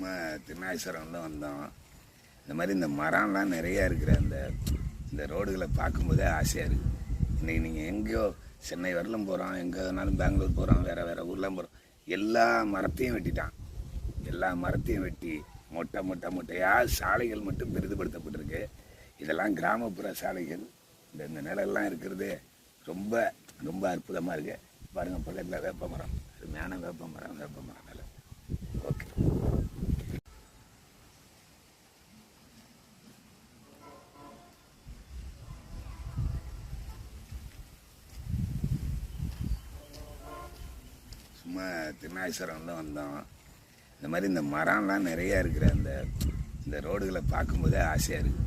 சும்மா திருநாகேஸ்வரம் தான் வந்தோம். இந்த மாதிரி இந்த மரம்லாம் நிறையா இருக்கிற இந்த ரோடுகளை பார்க்கும்போதே ஆசையாக இருக்குது. இன்றைக்கி நீங்கள் எங்கேயோ சென்னை வரலும் போகிறோம், எங்கே வேணாலும் பெங்களூர் போகிறோம், வேறு ஊர்லாம் போகிறோம், எல்லா மரத்தையும் வெட்டிட்டான். எல்லா மரத்தையும் வெட்டி மொட்டையாக சாலைகள் மட்டும் பெரிதுபடுத்தப்பட்டிருக்கு. இதெல்லாம் கிராமப்புற சாலைகள். இந்த நிலெல்லாம் இருக்கிறது ரொம்ப ரொம்ப அற்புதமாக இருக்குது. பாருங்கள், பக்கத்தில் வேப்ப மரம், அருமையான வேப்ப மரம் நிலை. ஓகே, சும்மா திருநாகேஸ்வரம் தான் வந்தோம். இந்த மாதிரி இந்த மரம்லாம் நிறையா இருக்கிற இந்த ரோடுகளை பார்க்கும்போதே ஆசையாக இருக்குது.